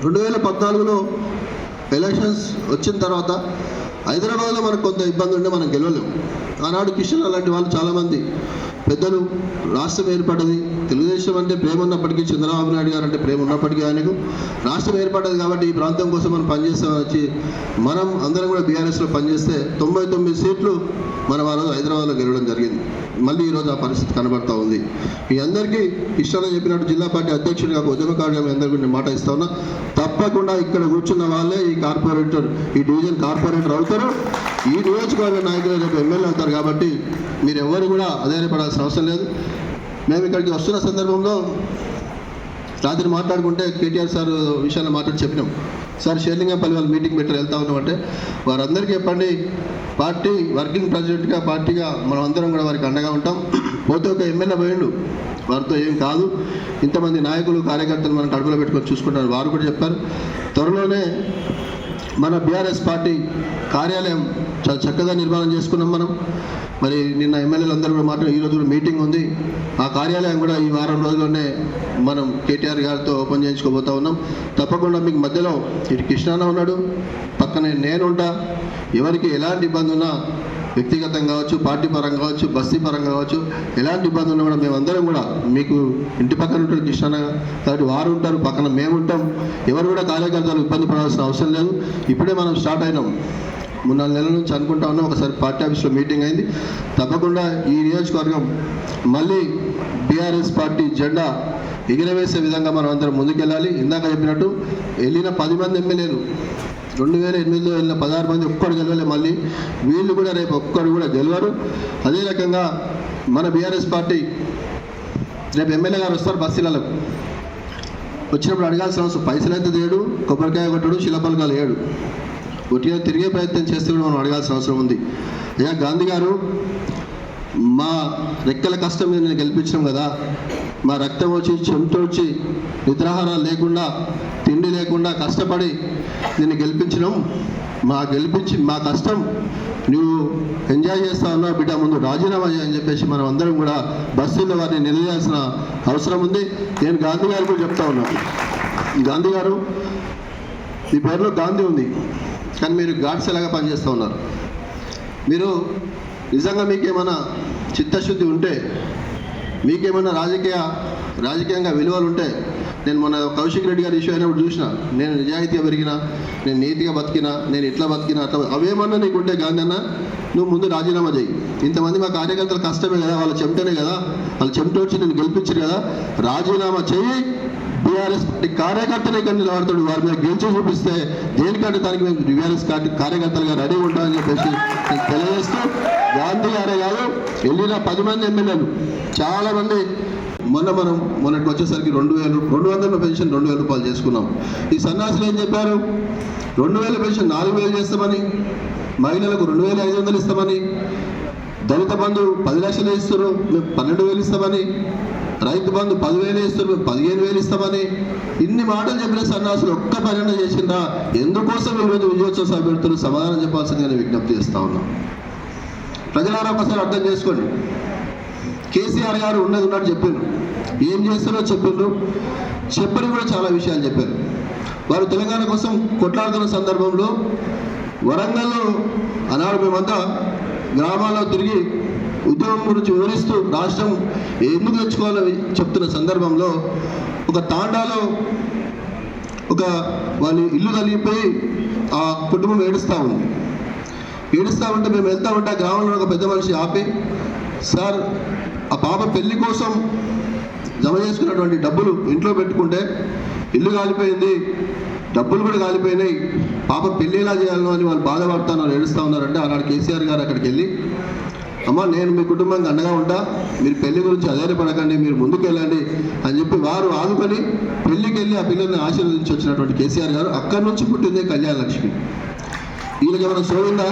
2014లో elections వచ్చిన తర్వాత హైదరాబాద్లో మనకు కొంత ఇబ్బంది ఉంటే మనం గెలవలేము. ఆనాడు కిషన్ అలాంటి వాళ్ళు చాలామంది పెద్దలు రాష్ట్రం ఏర్పడ్డది, తెలుగుదేశం అంటే ప్రేమ ఉన్నప్పటికీ, చంద్రబాబు నాయుడు గారు అంటే ప్రేమ ఉన్నప్పటికీ ఆయనకు రాష్ట్రం ఏర్పడ్డది కాబట్టి ఈ ప్రాంతం కోసం మనం పనిచేస్తామని వచ్చి మనం అందరం కూడా బీఆర్ఎస్లో పనిచేస్తే 99 సీట్లు మనం ఆ రోజు హైదరాబాద్లో గెలవడం జరిగింది. మళ్ళీ ఈరోజు ఆ పరిస్థితి కనబడతా ఉంది. మీ అందరికీ ఇష్టంగా చెప్పినట్టు జిల్లా పార్టీ అధ్యక్షుడిగా ఉద్యమకారుడిగా మీ అందరికీ నేను మాట ఇస్తా ఉన్నా. తప్పకుండా ఇక్కడ కూర్చున్న వాళ్ళే ఈ కార్పొరేటర్, ఈ డివిజన్ కార్పొరేటర్ అవుతారు, ఈ నియోజకవర్గ నాయకులు రేపు ఎమ్మెల్యే అవుతారు. కాబట్టి మీరు ఎవరు కూడా అధైర్యపడాల్సిన అవసరం లేదు. మేము ఇక్కడికి వస్తున్న సందర్భంలో రాత్రి మాట్లాడుకుంటే కేటీఆర్ సార్ విషయాన్ని మాట్లాడి చెప్పినాం. సార్ షేర్లింగంపల్లి వాళ్ళు మీటింగ్ పెట్టారు, వెళ్తా ఉన్నామంటే వారందరికీ చెప్పండి, పార్టీ వర్కింగ్ ప్రెసిడెంట్గా పార్టీగా మనం అందరం కూడా వారికి అండగా ఉంటాం. పోతే ఒక ఎమ్మెల్యే పోయిండు, వారితో ఏం కాదు, ఇంతమంది నాయకులు కార్యకర్తలు మనం కడుపులో పెట్టుకొని చూసుకుంటారు. వారు కూడా చెప్పారు త్వరలోనే మన బీఆర్ఎస్ పార్టీ కార్యాలయం చాలా చక్కగా నిర్మాణం చేసుకున్నాం మనం. మరి నిన్న ఎమ్మెల్యేలు అందరూ కూడా మాట్లాడి ఈరోజు కూడా మీటింగ్ ఉంది. ఆ కార్యాలయం కూడా ఈ వారం రోజుల్లోనే మనం కేటీఆర్ గారితో ఓపెన్ చేయించుకోబోతా ఉన్నాం. తప్పకుండా మీకు మధ్యలో ఇటు కృష్ణాన్న ఉన్నాడు, పక్కనే నేనుంటా. ఎవరికి ఎలాంటి ఇబ్బంది ఉన్నా వ్యక్తిగతంగా కావచ్చు, పార్టీ పరంగా కావచ్చు, బస్తీ పరంగా కావచ్చు, ఎలాంటి ఇబ్బంది ఉన్నా కూడా మేమందరం కూడా మీకు ఇంటి పక్కన ఉంటారు కృష్ణాన్న కాబట్టి వారు ఉంటారు, పక్కన మేము ఉంటాం. ఎవరు కూడా కార్యకర్తలు ఇబ్బంది పడాల్సిన అవసరం లేదు. ఇప్పుడే మనం స్టార్ట్ అయినాం, 3-4 నెలల నుంచి అనుకుంటా ఉన్నాం. ఒకసారి పార్టీ ఆఫీస్లో మీటింగ్ అయింది. తప్పకుండా ఈ నియోజకవర్గం మళ్ళీ బీఆర్ఎస్ పార్టీ జెండా ఎగిరవేసే విధంగా మనం అందరం ముందుకెళ్ళాలి. ఇందాక చెప్పినట్టు వెళ్ళిన 10 మంది ఎమ్మెల్యేలు 2008లో వెళ్ళిన 16 మంది ఒక్కడు గెలవలే. మళ్ళీ వీళ్ళు కూడా రేపు ఒక్కడు కూడా గెలవరు. అదే రకంగా మన బీఆర్ఎస్ పార్టీ రేపు ఎమ్మెల్యే గారు వస్తారు. బస్తీలకు వచ్చినప్పుడు అడగాల్సిన అవసరం, పైసలు అయితే తేడు, కొబ్బరికాయ కొట్టడు, శిలపలకాలు ఏడు, ఒట్టిగా తిరిగే ప్రయత్నం చేస్తే కూడా మనం అడగాల్సిన అవసరం ఉంది. అయ్యా గాంధీ గారు, మా రెక్కల కష్టం మీద నేను గెలిపించాం కదా, మా రక్తం వచ్చి చెమటొచ్చి నిద్రాహారాలు లేకుండా తిండి లేకుండా కష్టపడి నిన్ను గెలిపించినాం. మా కష్టం నువ్వు ఎంజాయ్ చేస్తా ఉన్నావు బిడ్డ, ముందు రాజీనామా చేయని చెప్పేసి మనం అందరం కూడా బస్సుల్లో వారిని నిలదీయాల్సిన అవసరం ఉంది. నేను గాంధీ గారు కూడా చెప్తా ఉన్నాను, గాంధీ గారు మీ పేరులో గాంధీ ఉంది, కానీ మీరు గాడ్స్ ఎలాగా పనిచేస్తూ ఉన్నారు. మీరు నిజంగా మీకేమైనా చిత్తశుద్ధి ఉంటే, మీకేమైనా రాజకీయంగా విలువలు ఉంటే, నేను మన కౌశిక్ రెడ్డి గారి ఇష్యూ అయినప్పుడు చూసిన, నేను నిజాయితీగా పెరిగినా, నేను నీతిగా బతికినా, నేను ఇట్లా బతికినా, అట్లా అవేమన్నా నీకుంటే గాంధీ అన్న నువ్వు ముందు రాజీనామా చేయి. ఇంతమంది మా కార్యకర్తలు కష్టమే కదా, వాళ్ళ చెమటనే కదా, వాళ్ళ చెమట వచ్చి నేను గెలిపించారు కదా, రాజీనామా చేయి. బీఆర్ఎస్ పార్టీ కార్యకర్తలే కానీ నిలబడతాడు, వారి మీద గెలిచి చూపిస్తే దేనికంటే దానికి మేము బీఆర్ఎస్ కార్యకర్తలుగా రెడీ ఉంటామని చెప్పేసి నేను తెలియజేస్తూ, గాంధీ గారే కాదు వెళ్ళిన 10 మంది ఎమ్మెల్యేలు చాలామంది మొన్నటికి వచ్చేసరికి 200 పెన్షన్ 2000 రూపాయలు చేసుకున్నాం. ఈ సన్నాసులు ఏం చెప్పారు, 2000 పెన్షన్ 4000 చేస్తామని, మహిళలకు 2500 ఇస్తామని, దళిత బంధు 10 లక్షలు ఇస్తారు మేము 12,000 ఇస్తామని, రైతు బంధు 10,000 ఇస్తారు మేము 15,000 ఇస్తామని, ఇన్ని మాటలు చెప్పిన సన్నాసులు ఒక్క పని చేసిందా? ఎందుకోసం ఈరోజు విజయోత్సవ సభ పెడుతున్నారు? సమాధానం చెప్పాల్సిందిగా నేను విజ్ఞప్తి చేస్తా ఉన్నాం. ప్రజలారా ఒకసారి అర్థం చేసుకోండి. కేసీఆర్ గారు ఉన్నట్టు చెప్పారు, ఏం చేస్తారో చెప్పిండ్రు, చెప్పని కూడా చాలా విషయాలు చెప్పారు. వారు తెలంగాణ కోసం కొట్లాడుతున్న సందర్భంలో వరంగల్లో ఆనాడు మేమంతా గ్రామాల్లో తిరిగి ఉద్యోగం గురించి వివరిస్తూ రాష్ట్రం ఎందుకు తెచ్చుకోవాలని చెప్తున్న సందర్భంలో ఒక తాండాలో వాళ్ళు ఇల్లు కలిగిపోయి ఆ కుటుంబం ఏడుస్తూ ఉంటే మేము వెళ్తా ఉంటే ఆ గ్రామంలో ఒక పెద్ద మనిషి ఆపి, సార్ ఆ పాప పెళ్లి కోసం జమ చేసుకున్నటువంటి డబ్బులు ఇంట్లో పెట్టుకుంటే ఇల్లు కాలిపోయింది, డబ్బులు కూడా కాలిపోయినాయి, పాప పెళ్లి ఎలా చేయాలో అని వాళ్ళు బాధపడుతున్నారు, ఏడుస్తూ ఉన్నారంటే ఆనాడు కేసీఆర్ గారు అక్కడికి వెళ్ళి, అమ్మ నేను మీ కుటుంబానికి అండగా ఉంటా, మీరు పెళ్లి గురించి అధైర్యపడకండి, మీరు ముందుకు వెళ్ళండి అని చెప్పి వారు ఆదుకొని పెళ్లికి వెళ్ళి ఆ పిల్లల్ని ఆశీర్వదించి వచ్చినటువంటి కేసీఆర్ గారు అక్కడి నుంచి పుట్టిందే కళ్యాణ లక్ష్మి. వీళ్ళకి ఏమైనా సోయిందా?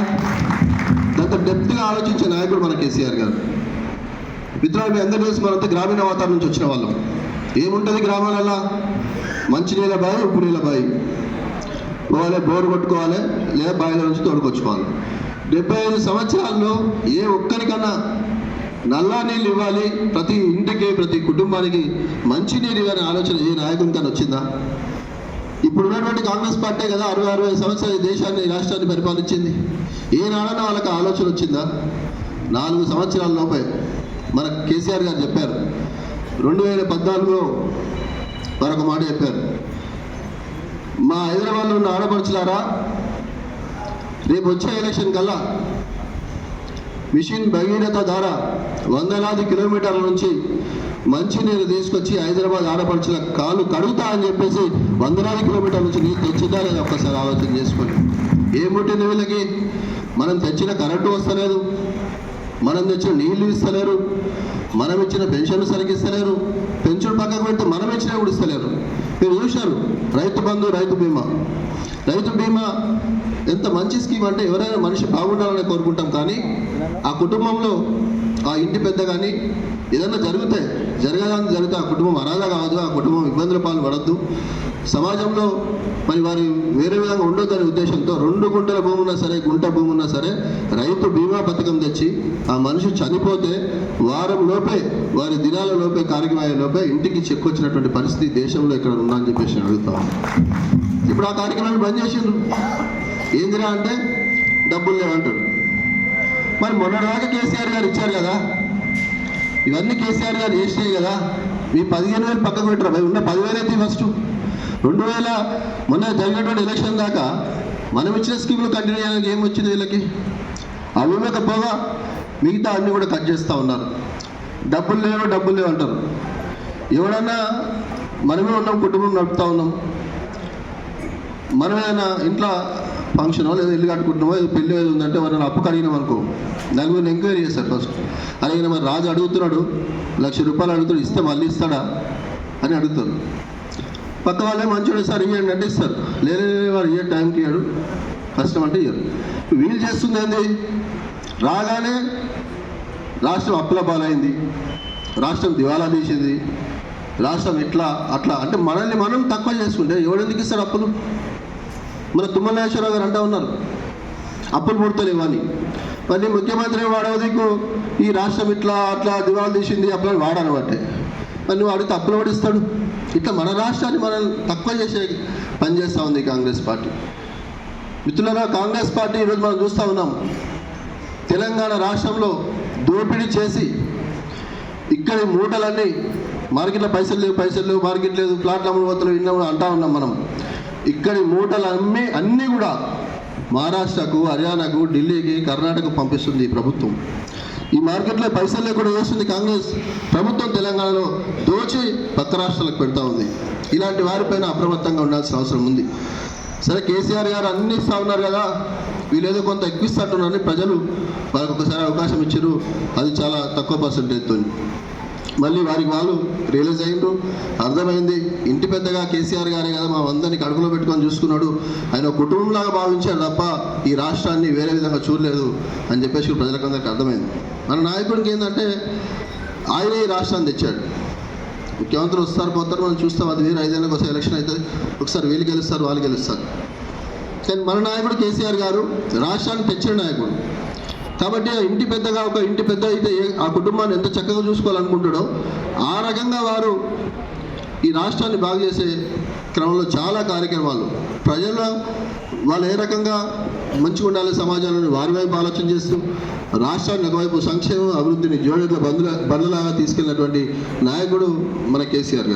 దాంతో డెప్త్గా ఆలోచించే నాయకుడు మన కేసీఆర్ గారు. మిత్రులు, మీ అందరూ తెలిసి మనంతా గ్రామీణ వాతావరణం నుంచి వచ్చిన వాళ్ళం. ఏముంటుంది గ్రామాలలో? మంచినీళ్ళ బావి, ఉప్పు నీళ్ళ బావి, పోవాలి, బోరు కొట్టుకోవాలి, లేదా బావిల నుంచి తోడుకొచ్చుకోవాలి. 75 సంవత్సరాల్లో ఏ ఒక్కరికన్నా నల్లా నీళ్ళు ఇవ్వాలి, ప్రతి ఇంటికి ప్రతి కుటుంబానికి మంచి నీరు ఇవ్వాలనే ఆలోచన ఏ నాయకునికన్నా వచ్చిందా? ఇప్పుడు ఉన్నటువంటి కాంగ్రెస్ పార్టీ కదా 60-65 సంవత్సరాలు ఈ దేశాన్ని ఈ రాష్ట్రాన్ని పరిపాలించింది. ఏనాడన్నా వాళ్ళకి ఆలోచన వచ్చిందా? 4 సంవత్సరాల లోపే మన కేసీఆర్ గారు చెప్పారు. 2014లో మరొక మాట చెప్పారు, మా హైదరాబాద్లో ఉన్న ఆడపడుచులారా, రేపు వచ్చే ఎలక్షన్ కల్లా మిషన్ భగీరథ ద్వారా వందలాది కిలోమీటర్ల నుంచి మంచినీరు తీసుకొచ్చి హైదరాబాద్ ఆడపడుచుల కాలు కడుగుతా అని చెప్పేసి వందలాది కిలోమీటర్ల నుంచి నీళ్ళు తెచ్చిందా లేదా ఒక్కసారి ఆలోచన చేసుకొని. ఏముంటుంది వీళ్ళకి? మనం తెచ్చిన కరెంటు వస్తలేదు, మనం తెచ్చిన నీళ్లు ఇస్తలేరు, మనం ఇచ్చిన పెన్షన్లు సరిగ్గా ఇస్తలేరు, పెన్షన్ పక్కకు పెడితే మనం ఇచ్చినా కూడా ఇస్తలేరు. మీరు చూశారు రైతు బంధు, రైతు బీమా. రైతు బీమా ఎంత మంచి స్కీమ్ అంటే ఎవరైనా మనిషి బాగుండాలని కోరుకుంటాం, కానీ ఆ కుటుంబంలో ఆ ఇంటి పెద్ద కానీ ఏదైనా జరగడానికి జరిగితే ఆ కుటుంబం అనాథ కావద్దు, ఆ కుటుంబం ఇబ్బందుల పాలు పడద్దు, సమాజంలో మరి వారి వేరే విధంగా ఉండొద్దనే ఉద్దేశంతో 2 గుంటల భూమి ఉన్నా సరే, గుంట భూమి ఉన్నా సరే రైతు బీమా పథకం తెచ్చి ఆ మనిషి చనిపోతే వారం లోపే, వారి దినాల లోపే, కార్యక్రమాల లోపే ఇంటికి చెక్ వచ్చినటువంటి పరిస్థితి దేశంలో ఇక్కడ ఉందా అని చెప్పేసి అడుగుతాం. ఇప్పుడు ఆ కార్యక్రమాన్ని బంద్ చేసిండ్రు. ఏందిరా అంటే డబ్బులు లేవంటాడు. మరి మొన్నటిదాకా కేసీఆర్ గారు ఇచ్చారు కదా, ఇవన్నీ కేసీఆర్ గారు చేసినాయి కదా. మీ 15,000 పక్కకు పెట్టరు, అవి ఉన్న 10,000 అయితే ఫస్ట్ 2000 మొన్న జరిగినటువంటి ఎలక్షన్ దాకా మనం ఇచ్చిన స్కీములు కంటిన్యూ చేయడానికి ఏం వచ్చింది వీళ్ళకి? అవి ఇవ్వకపోగా మిగతా అన్నీ కూడా కట్ చేస్తూ ఉన్నారు. డబ్బులు లేవు అంటారు. ఎవడన్నా మనమే ఉన్నాం, కుటుంబం నడుపుతూ ఉన్నాం, మనం ఏదైనా ఇంట్లో ఫంక్షనో లేదా ఇల్లు కట్టుకుంటున్నామో, పెళ్ళి ఏది ఉందంటే ఎవరైనా అప్పు కడిగినాం అనుకో, నలుగురిని ఎంక్వైరీ చేస్తారు ఫస్ట్. అలాగే మరి రాజు అడుగుతున్నాడు, ₹1,00,000 అడుగుతాడు, ఇస్తే మళ్ళీ ఇస్తాడా అని అడుగుతారు. పక్క వాళ్ళే మంచోడు, సార్ ఇవ్వండి అంటే ఇస్తారు. లేదే వాడు ఇయ్య టైంకి ఇయ్యాడు, కష్టం అంటే ఇయ్యరు. వీళ్ళు చేస్తుంది ఏంది? రాగానే రాష్ట్రం అప్పుల పాలైంది, రాష్ట్రం దివాలా తీసింది, రాష్ట్రం ఇట్లా అట్లా అంటే మనల్ని మనం తక్కువ చేసుకుంటే ఎవడెందుకు ఇస్తాడు అప్పులు? మన తుమ్మల నాగేశ్వరరావు గారు అంటూ ఉన్నారు అప్పులు పుడతలేవు అని. మళ్ళీ ముఖ్యమంత్రి వాడవదికు ఈ రాష్ట్రం ఇట్లా అట్లా దివాలా తీసింది అప్పులు వాడనబట్టే. మరి నువ్వు అడిగితే అప్పులు పడిస్తాడు. ఇట్లా మన రాష్ట్రాన్ని మనం తక్కువ చేసే పని చేస్తూ ఉంది కాంగ్రెస్ పార్టీ. మిత్రులారా, కాంగ్రెస్ పార్టీ ఈరోజు మనం చూస్తూ ఉన్నాం, తెలంగాణ రాష్ట్రంలో దోపిడీ చేసి ఇక్కడి మూటలన్నీ మార్కెట్లో పైసలు లేవు, మార్కెట్ లేదు, ప్లాట్ల అమ్ముడుపోతలు ఇన్న అంటా ఉన్నాం మనం. ఇక్కడి మూటలు అన్నీ కూడా మహారాష్ట్రకు, హర్యానాకు, ఢిల్లీకి, కర్ణాటకకు పంపిస్తుంది ఈ ప్రభుత్వం. ఈ మార్కెట్లో పైసలు లేకుండా చేస్తుంది కాంగ్రెస్ ప్రభుత్వం. తెలంగాణలో దోచి పక్క రాష్ట్రాలకు పెడతా ఉంది. ఇలాంటి వారిపైన అప్రమత్తంగా ఉండాల్సిన అవసరం ఉంది. సరే, కేసీఆర్ గారు అన్ని ఇస్తూ ఉన్నారు కదా, వీళ్ళేదో కొంత ఎక్కువిస్తున్నట్టున్నారని ప్రజలు వాళ్ళకి ఒకసారి అవకాశం ఇచ్చారు. అది చాలా తక్కువ పర్సెంటేజ్తో మళ్ళీ వారికి వాళ్ళు రియలైజ్ అయ్యిండ్రు, అర్థమైంది. ఇంటి పెద్దగా కేసీఆర్ గారే కదా మా అందరినీ కడుపులో పెట్టుకొని చూసుకున్నాడు, ఆయన కుటుంబంలాగా భావించాడు తప్ప ఈ రాష్ట్రాన్ని వేరే విధంగా చూడలేదు అని చెప్పేసి ప్రజలకందరికీ అర్థమైంది. మన నాయకుడికి ఏంటంటే ఆయనే ఈ రాష్ట్రాన్ని తెచ్చాడు. ముఖ్యమంత్రులు వస్తారు పోతారు, మనం చూస్తాం, అది వేరే 5 ఏళ్ళకి ఒకసారి ఎలక్షన్ అవుతుంది, ఒకసారి వీళ్ళు గెలుస్తారు, వాళ్ళు గెలుస్తారు. కానీ మన నాయకుడు కేసీఆర్ గారు రాష్ట్రాన్ని తెచ్చిన నాయకుడు కాబట్టి ఇంటి పెద్దగా ఒక ఇంటి పెద్ద అయితే ఆ కుటుంబాన్ని ఎంత చక్కగా చూసుకోవాలనుకుంటాడో ఆ రకంగా వారు ఈ రాష్ట్రాన్ని బాగు చేసే క్రమంలో చాలా కార్యక్రమాలు ప్రజల వాళ్ళు ఏ రకంగా మంచిగా ఉండాలి సమాజంలో వారి వైపు ఆలోచన చేస్తూ రాష్ట్రాన్ని ఒకవైపు సంక్షేమం అభివృద్ధిని జోడెట్ల బంధులాగా తీసుకెళ్ళినటువంటి నాయకుడు మన కేసీఆర్ గారు.